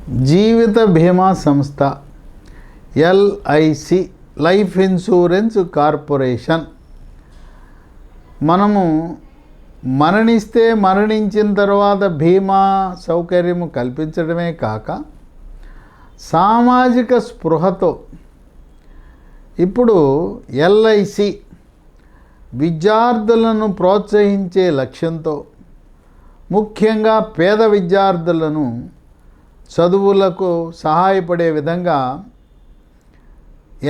జీవిత బీమా సంస్థ LIC life insurance corporation మనము మరణిస్తే మరణించిన తర్వాత బీమా సౌకర్యము కల్పించడమే కాక సామాజిక స్పృహతో ఇప్పుడు ఎల్ఐసి విద్యార్థులను ప్రోత్సహించే లక్ష్యంతో ముఖ్యంగా పేద విద్యార్థులను చదువులకు సహాయపడే విధంగా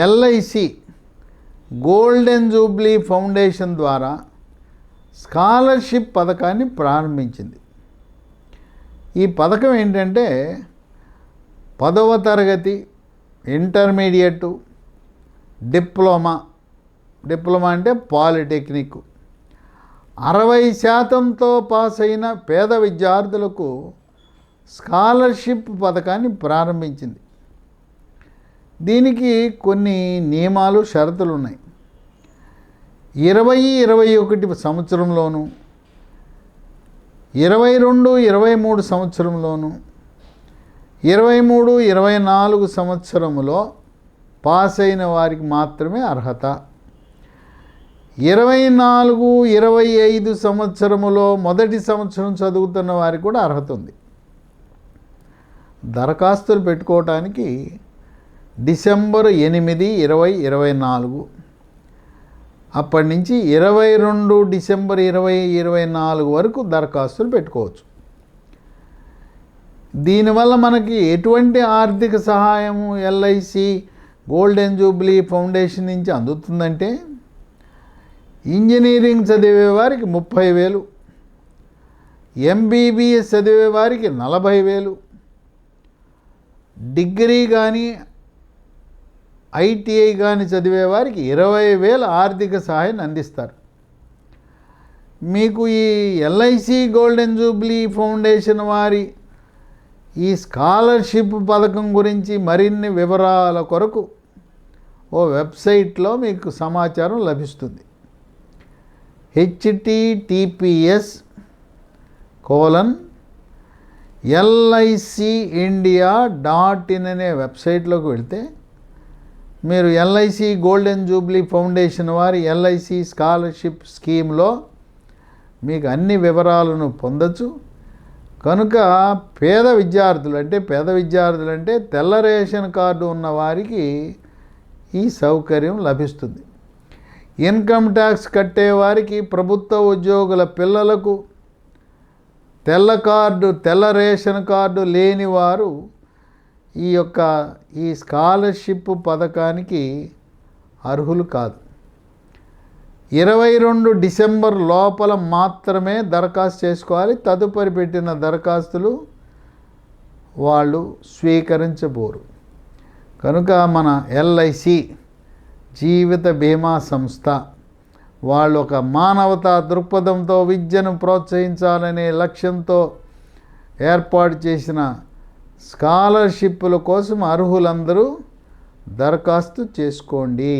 ఎల్ఐసి గోల్డెన్ జూబ్లీ ఫౌండేషన్ ద్వారా స్కాలర్షిప్ పథకాన్ని ప్రారంభించింది. ఈ పథకం ఏంటంటే 10వ తరగతి, ఇంటర్మీడియట్, డిప్లొమా అంటే పాలిటెక్నిక్ 60% పాస్ అయిన పేద విద్యార్థులకు స్కాలర్షిప్ పథకాన్ని ప్రారంభించింది. దీనికి కొన్ని నియమాలు, షరతులు ఉన్నాయి. 20-21 సంవత్సరంలోను, 22-23 సంవత్సరంలోను, 23-24 సంవత్సరములో పాస్ అయిన వారికి మాత్రమే అర్హత. 24-25 సంవత్సరములో మొదటి సంవత్సరం చదువుతున్న వారికి కూడా అర్హత ఉంది. దరఖాస్తులు పెట్టుకోవటానికి డిసెంబర్ 8, 2024 అప్పటి నుంచి 22 డిసెంబర్ 2024 వరకు దరఖాస్తులు పెట్టుకోవచ్చు. దీనివల్ల మనకి ఎటువంటి ఆర్థిక సహాయము ఎల్ఐసి గోల్డెన్ జూబ్లీ ఫౌండేషన్ నుంచి అందుతుందంటే, ఇంజనీరింగ్ చదివే వారికి 30,000, ఎంబీబీఎస్ చదివే వారికి 40,000, డిగ్రీ కానీ ఐటీఐ కానీ చదివే వారికి 20,000 ఆర్థిక సహాయాన్ని అందిస్తారు. మీకు ఈ ఎల్ఐసి గోల్డెన్ జూబ్లీ ఫౌండేషన్ వారి ఈ స్కాలర్షిప్ పథకం గురించి మరిన్ని వివరాల కొరకు ఓ వెబ్సైట్లో మీకు సమాచారం లభిస్తుంది. https://licindia.in అనే వెబ్సైట్లోకి వెళ్తే మీరు ఎల్ఐసి గోల్డెన్ జూబ్లీ ఫౌండేషన్ వారి ఎల్ఐసి స్కాలర్షిప్ స్కీమ్లో మీకు అన్ని వివరాలను పొందొచ్చు. కనుక పేద విద్యార్థులు అంటే తెల్ల రేషన్ కార్డు ఉన్న వారికి ఈ సౌకర్యం లభిస్తుంది. ఇన్కమ్ ట్యాక్స్ కట్టేవారికి, ప్రభుత్వ ఉద్యోగుల పిల్లలకు తెల్ల రేషన్ కార్డు లేని వారు ఈ స్కాలర్షిప్ పథకానికి అర్హులు కాదు. 22 డిసెంబర్ లోపల మాత్రమే దరఖాస్తు చేసుకోవాలి. తదుపరి పెట్టిన దరఖాస్తులు వాళ్ళు స్వీకరించబోరు. కనుక మన ఎల్ఐసి జీవిత బీమా సంస్థ వాళ్ళు ఒక మానవతా దృక్పథంతో విద్యను ప్రోత్సహించాలనే లక్ష్యంతో ఏర్పాటు చేసిన స్కాలర్షిప్పుల కోసం అర్హులందరూ దరఖాస్తు చేసుకోండి.